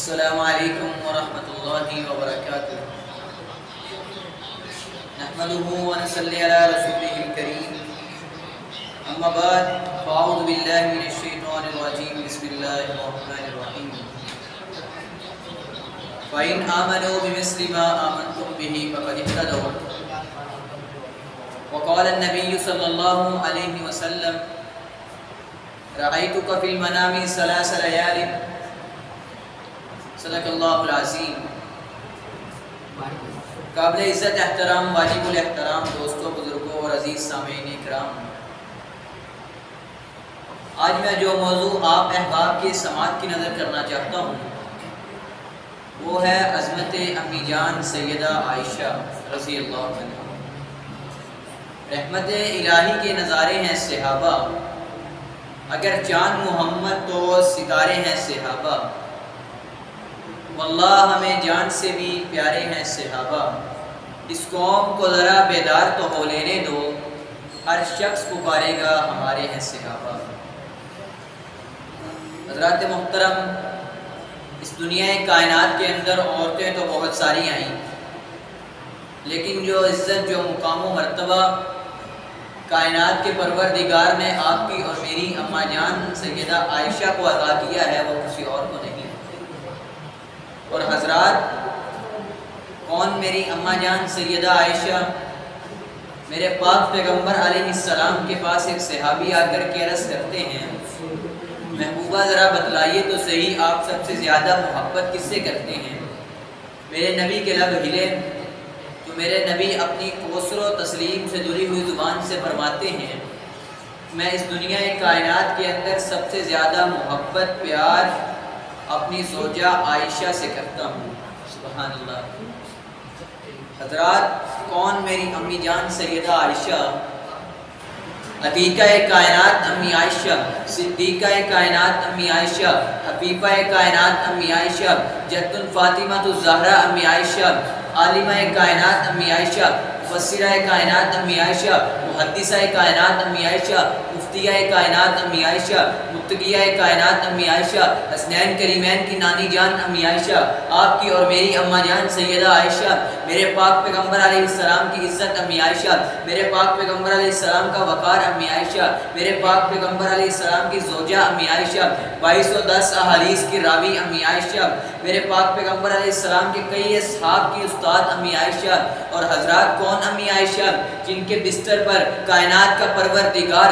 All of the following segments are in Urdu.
السلام علیکم ورحمۃ اللہ وبرکاتہ نحمده ونصلی علی رسوله الکریم اما بعد فاعوذ باللہ من الشیطان الرجیم بسم اللہ الرحمن الرحیم فَإِنْ آمَنُوا بِمِثْلِ مَا آمَنْتُمْ بِهِ فَقَدِ اهْتَدَوْا وقال النبی صلی اللہ علیہ وسلم رأیتک فی المنام ثلاث لیال صدق اللہ العظیم۔ قابل عزت احترام واجب الاحترام دوستوں، بزرگوں اور عزیز سامعین کرام، آج میں جو موضوع آپ احباب کی سماعت کی نظر کرنا چاہتا ہوں وہ ہے عظمت امی جان سیدہ عائشہ رضی اللہ عنہا۔ رحمت الہی کے نظارے ہیں صحابہ، اگر چاند محمد تو ستارے ہیں صحابہ، واللہ ہمیں جان سے بھی پیارے ہیں صحابہ، اس قوم کو ذرا بیدار تو ہو لینے دو، ہر شخص پکارے گا ہمارے ہیں صحابہ۔ حضرات محترم، اس دنیا کائنات کے اندر عورتیں تو بہت ساری آئیں، لیکن جو عزت، جو مقام و مرتبہ کائنات کے پروردگار نے آپ کی اور میری اماں جان سیدہ عائشہ کو عطا کیا ہے وہ کسی اور کو نہیں۔ اور حضرات، کون میری اماں جان سیدہ عائشہ؟ میرے پاک پیغمبر علیہ السلام کے پاس ایک صحابی آ کر کے عرض کرتے ہیں، محبوبہ ذرا بتلائیے تو صحیح، آپ سب سے زیادہ محبت کس سے کرتے ہیں؟ میرے نبی کے لب ہلے تو میرے نبی اپنی کوثر و تسلیم سے جڑی ہوئی زبان سے فرماتے ہیں، میں اس دنیا کائنات کے اندر سب سے زیادہ محبت، پیار اپنی زوجہ عائشہ سے کرتا ہوں۔ سبحان اللہ۔ حضرات، کون میری امی جان سیدہ عائشہ؟ عتیقہ کائنات امی عائشہ، صدیقہ کائنات امی عائشہ، حفیفہ کائنات امی عائشہ، جد فاطمہ الزہرا امی عائشہ، عالمہ کائنات امی عائشہ، مفسرہ کائنات امی عائشہ، محدثہ کائنات امی عائشہ، مفتیہ کائنات امی عائشہ، متقیہ کائنات امی عائشہ، حسنین کریمین کی نانی جان امی عائشہ، آپ کی اور میری اماں جان سیدہ عائشہ، میرے پاک پیغمبر علیہ السلام کی عزت امی عائشہ، میرے پاک پیغمبر علیہ السلام کا وقار امی عائشہ، میرے پاک پیغمبر علیہ السلام کی زوجہ امی عائشہ، 2210 احادیث کی راوی امی عائشہ، میرے پاک پیغمبر علیہ السلام کے کئی اصحاب کی استاد امی عائشہ۔ اور حضرات، کون امی عائشہ؟ جن کے بستر پر کائنات کا پروردگار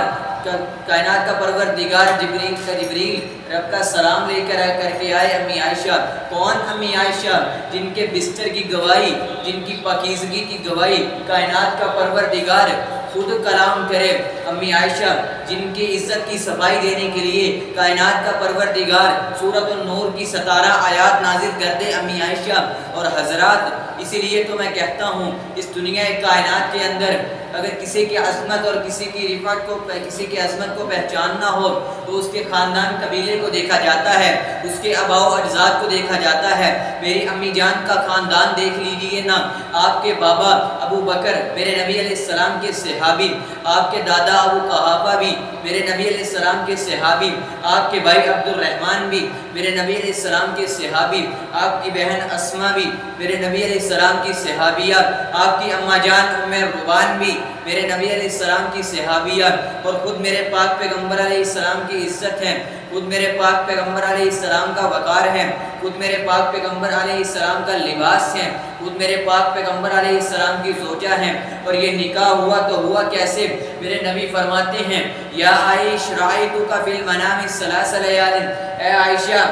جبریل رب کا سلام لے کر کے آئے امی عائشہ۔ کون امی عائشہ؟ جن کے بستر کی گواہی، جن کی پاکیزگی کی گواہی کائنات کا پروردگار خود کلام کرے امی عائشہ، جن کی عزت کی صفائی دینے کے لیے کائنات کا پروردگار سورۃ النور کی 17 آیات نازل کر دے امی عائشہ۔ اور حضرات، اسی لیے تو میں کہتا ہوں، اس دنیا کائنات کے اندر اگر کسی کی عظمت اور کسی کی رفعت کو، کسی کی عظمت کو پہچاننا ہو تو اس کے خاندان قبیلے کو دیکھا جاتا ہے، اس کے آباء و اجداد کو دیکھا جاتا ہے۔ میری امی جان کا خاندان دیکھ لیجئے نا، آپ کے بابا ابو بکر میرے نبی علیہ السلام کے صحابی، آپ کے دادا ابو قحافہ بھی میرے نبی علیہ السلام کے صحابی، آپ کے بھائی عبد الرحمن بھی میرے نبی علیہ السلام کے صحابی، آپ کی بہن اسما بھی میرے نبی علیہ السلام کی صحابیہ، آپ کی اماں جان ام روان بھی میرے نبی علیہ السلام کی صحابیہ، اور خود میرے پاک پیغمبر علیہ السلام کی عزت ہے، خود میرے پاک پیغمبر علیہ السلام کا وقار ہے، خود میرے پاک پیغمبر علیہ السلام کا لباس ہے، خود میرے پاک پیغمبر علیہ السلام کی زوجہ ہیں۔ اور یہ نکاح ہوا تو ہوا کیسے؟ میرے نبی فرماتے ہیں، یا عائش رأیتک فی المنام ثلاث لیال، اے عائشہ،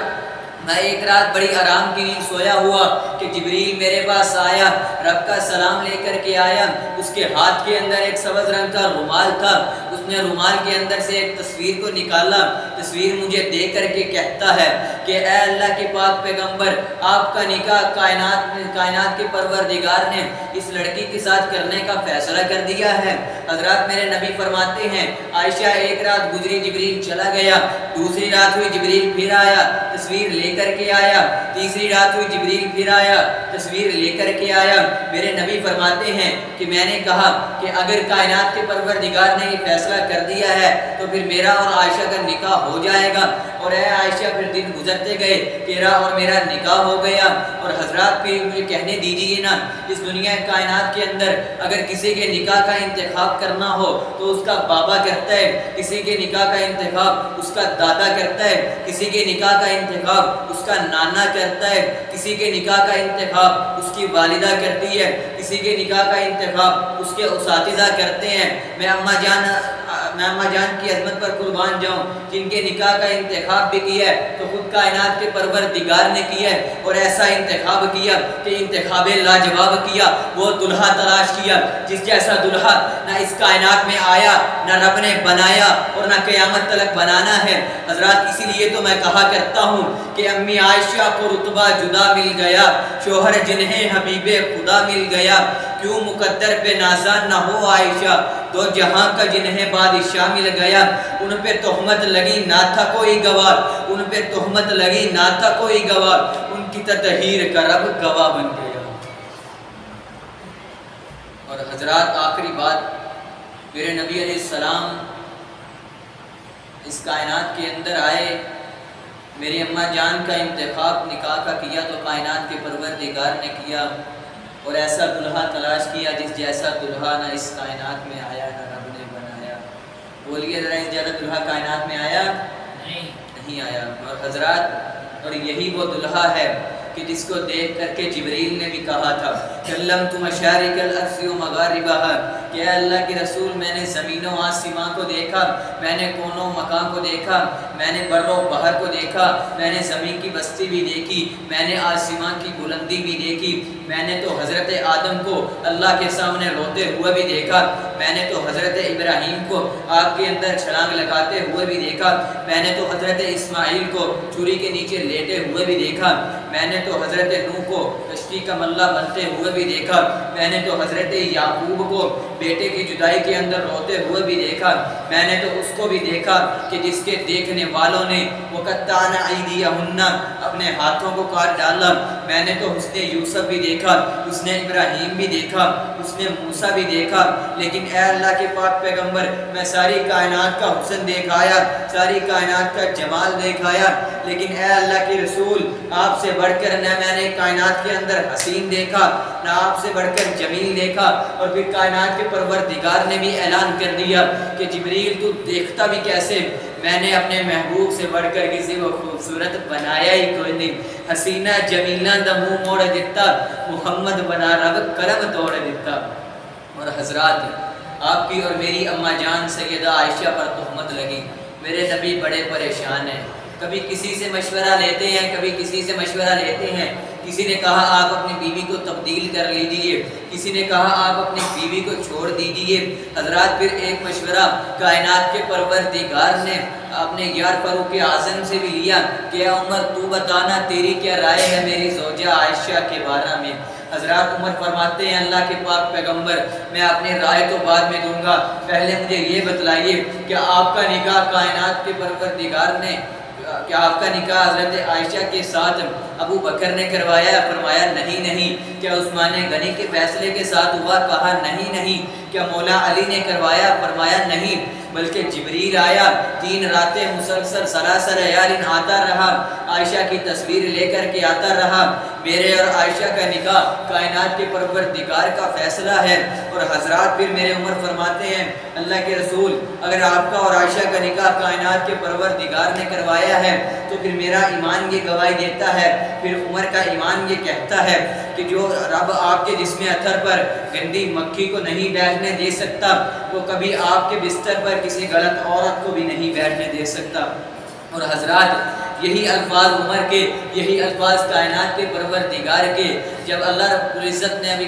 میں ایک رات بڑی آرام کی نیند سویا ہوا کہ جبریل میرے پاس آیا، رب کا سلام لے کر کے آیا، اس کے ہاتھ کے اندر ایک سبز رنگ کا رومال تھا، اس نے رومال کے اندر سے ایک تصویر کو نکالا، تصویر مجھے دے کر کے کہتا ہے کہ اے اللہ کے پاک پیغمبر، آپ کا نکاح کائنات کے پروردگار نے اس لڑکی کے ساتھ کرنے کا فیصلہ کر دیا ہے۔ حضرات، میرے نبی فرماتے ہیں، عائشہ ایک رات گزری، جبریل چلا گیا، دوسری رات ہوئی، جبریل پھر آیا، تصویر لے کر کے آیا، تیسری رات ہوئی، جبریل پھر آیا، تصویر لے کر کے آیا۔ میرے نبی فرماتے ہیں کہ میں نے کہا کہ اگر کائنات کے پروردگار نے یہ فیصلہ کر دیا ہے تو پھر میرا اور عائشہ کا نکاح ہو جائے گا۔ اور اے عائشہ پھر دن گزرتے گئے، تیرا اور میرا نکاح ہو گیا۔ اور حضرات پھر مجھے کہنے دیجیے نا، اس دنیا کائنات کے اندر اگر کسی کے نکاح کا انتخاب کرنا ہو تو اس کا بابا کرتا ہے، کسی کے نکاح کا انتخاب اس کا دادا کرتا ہے، کسی کے نکاح کا انتخاب اس کا نانا کرتا ہے، کسی کے نکاح کا انتخاب اس کی والدہ کرتی ہے، کسی کے نکاح کا انتخاب اس کے اساتذہ کرتے ہیں۔ میں اماں جان کی عظمت پر قربان جاؤں، جن کے نکاح کا انتخاب بھی کیا ہے تو خود کائنات کے پروردگار نے کیا ہے، اور ایسا انتخاب کیا کہ انتخاب لاجواب کیا، وہ دلہا تلاش کیا جس جیسا دلہا نہ اس کائنات میں آیا، نہ رب نے بنایا اور نہ قیامت تک بنانا ہے۔ حضرات اسی لیے تو میں کہا کرتا ہوں کہ امی عائشہ کو رتبہ جدا مل گیا، شوہر جنہیں حبیب خدا مل گیا، کیوں مقدر پہ نازان نہ ہو عائشہ، دو جہاں کا جنہیں بادشاہ مل گیا، ان پہ تہمت لگی نہ تھا کوئی گواہ، ان پہ تہمت لگی نہ تھا کوئی گواہ، ان کی تطہیر کا رب گواہ بن گیا۔ اور حضرات آخری بات، میرے نبی علیہ السلام اس کائنات کے اندر آئے، میری اماں جان کا انتخاب نکاح کا کیا تو کائنات کے پروردگار نے کیا، اور ایسا دلہا تلاش کیا جس جیسا دلہا نہ اس کائنات میں آیا نہ رب نے بنایا۔ بولیے ذرا، اس جیسا دلہا کائنات میں آیا نہیں آیا۔ اور حضرات، اور یہی وہ دلہا ہے کہ جس کو دیکھ کر کے جبریل نے بھی کہا تھا کلمت مشارق الارض و مغاربہا، کہ اے اللہ کے رسول میں نے زمین و آسمان کو دیکھا، میں نے کون و مکان کو دیکھا، میں نے بر و بحر کو دیکھا، میں نے زمین کی بستی بھی دیکھی، میں نے آسمان کی بلندی بھی دیکھی، میں نے تو حضرت آدم کو اللہ کے سامنے روتے ہوئے بھی دیکھا، میں نے تو حضرت ابراہیم کو آگ کے اندر چھلانگ لگاتے ہوئے بھی دیکھا، میں نے تو حضرت اسماعیل کو چوری کے نیچے لیٹے ہوئے بھی دیکھا، میں نے تو حضرت نوح کو کشتی کا ملہ بنتے ہوئے بھی دیکھا، میں نے تو حضرت یعقوب کو بیٹے کی جدائی کے اندر روتے ہوئے بھی دیکھا، میں نے تو اس کو بھی دیکھا کہ جس کے دیکھنے والوں نے وَقَطَّعْنَ أَيْدِيَهُنَّ اپنے ہاتھوں کو کاٹ ڈالا، میں نے تو حسن یوسف بھی دیکھا، اس نے ابراہیم بھی دیکھا، اس نے موسیٰ بھی دیکھا، لیکن اے اللہ کے پاک پیغمبر میں ساری کائنات کا حسن دیکھ آیا، ساری کائنات کا جمال دیکھ آیا، لیکن اے اللہ کے رسول آپ سے بڑھ کر نہ میں نے کائنات کے اندر حسین دیکھا، نہ آپ سے بڑھ کر جمیل دیکھا۔ اور پھر کائنات کے پروردگار نے بھی اعلان کر دیا کہ جبریل تو دیکھتا بھی کیسے، میں نے اپنے محبوب سے بڑھ کر کسی کو خوبصورت بنایا ہی کوئی نہیں، حسینہ جمیلہ دا منہ موڑ دیتا، محمد بنا رب کرم توڑ دیتا۔ اور حضرات آپ کی اور میری اماں جان سیدہ عائشہ پر تہمت لگی، میرے نبی بڑے پریشان ہیں، کبھی کسی سے مشورہ لیتے ہیں، کبھی کسی سے مشورہ لیتے ہیں، کسی نے کہا آپ اپنی بیوی کو تبدیل کر لیجئے، کسی نے کہا آپ اپنی بیوی کو چھوڑ دیجئے۔ حضرات پھر ایک مشورہ کائنات کے پروردگار نے اپنے یار فاروق اعظم سے بھی لیا کہ اے عمر تو بتانا تیری کیا رائے ہے میری زوجہ عائشہ کے بارے میں۔ حضرات عمر فرماتے ہیں اللہ کے پاک پیغمبر میں اپنی رائے تو بعد میں دوں گا، پہلے مجھے یہ بتلائیے کہ آپ کا نکاح کائنات کے پروردگار نے، کیا آپ کا نکاح حضرت عائشہ کے ساتھ ابو بکر نے کروایا؟ فرمایا نہیں۔ کیا عثمان غنی کے فیصلے کے ساتھ ہوا؟ کہا نہیں۔ کیا مولا علی نے کروایا؟ فرمایا نہیں، بلکہ جبریل آیا 3 راتیں مسلسل سلاسل لیال آتا رہا، عائشہ کی تصویر لے کر کے آتا رہا۔ میرے اور عائشہ کا نکاح کائنات کے پروردگار کا فیصلہ ہے۔ اور حضرات پھر میرے عمر فرماتے ہیں اللہ کے رسول اگر آپ کا اور عائشہ کا نکاح کائنات کے پروردگار نے کروایا ہے تو پھر میرا ایمان یہ گواہی دیتا ہے، پھر عمر کا ایمان یہ کہتا ہے کہ جو رب آپ کے جسم اطہر پر گندی مکھی کو نہیں بیٹھنے دے سکتا، وہ کبھی آپ کے بستر پر کسی غلط عورت کو بھی نہیں بیٹھنے دے سکتا۔ اور حضرات یہی الفاظ عمر کے، یہی الفاظ کائنات کے پروردگار کے، جب اللہ رب العزت نے ابھی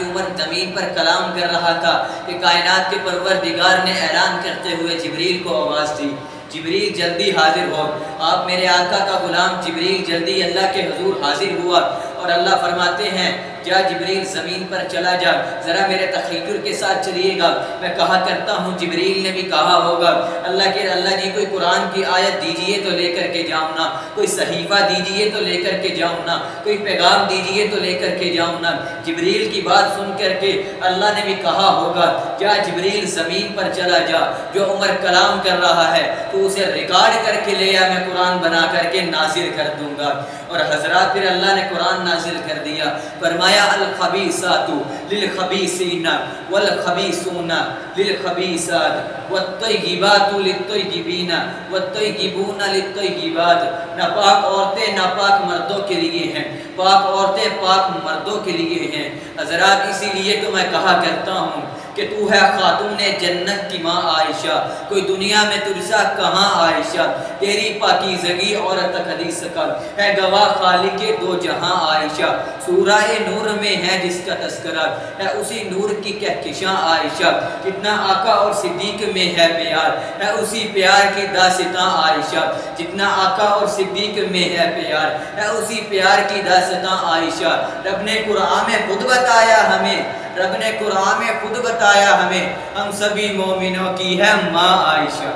عمر زمین پر کلام کر رہا تھا کہ کائنات کے پروردگار نے اعلان کرتے ہوئے جبریل کو آواز دی جبریل جلدی حاضر ہو۔ آپ میرے آقا کا غلام جبریل جلدی اللہ کے حضور حاضر ہوا، اور اور اللہ فرماتے ہیں جا جبریل زمین پر چلا جا، ذرا میرے تخیل کے ساتھ چلیے گا، میں کہا کرتا ہوں جبریل نے بھی کہا ہوگا اللہ جی کوئی قرآن کی آیت دیجئے تو لے کر کے جاؤں نا، کوئی صحیفہ دیجئے تو لے کر کے جاؤں نا، کوئی پیغام دیجئے تو لے کر کے جاؤں نا۔ جبریل کی بات سن کر کے اللہ نے بھی کہا ہوگا جا جبریل زمین پر چلا جا، جو عمر کلام کر رہا ہے تو اسے ریکارڈ کر کے لے آ، میں قرآن بنا کر کے نازل کر دوں گا۔ اور حضرات پھر اللہ نے قرآن نازل کر دیا، فرمایا الخبیثات للخبیثین والخبیثون للخبیثات والطیبات للطیبین والطیبون للطیبات۔ ناپاک عورتیں ناپاک مردوں کے لیے ہیں، پاک عورتیں پاک مردوں کے لیے ہیں۔ حضرات اسی لیے تو میں کہا کرتا ہوں کہ تو ہے خاتون جنت کی ماں عائشہ، کوئی دنیا میں تجھسا کہاں عائشہ، تیری پاکیزگی اور تقدیس کا ہے گواہ خالق دو جہاں عائشہ۔ سورہ نور میں ہے جس کا تذکرہ ہے اسی نور کی کہکشاں عائشہ، جتنا آقا اور صدیق میں ہے پیار ہے اسی پیار کی داستاں عائشہ، جتنا آقا اور صدیق میں ہے پیار ہے اسی پیار کی داستاں عائشہ۔ رب نے قرآن میں خود بتایا ہمیں، رب نے قرآن میں خود بتایا ہمیں، ہم سبھی مومنوں کی ہے ماں عائشہ۔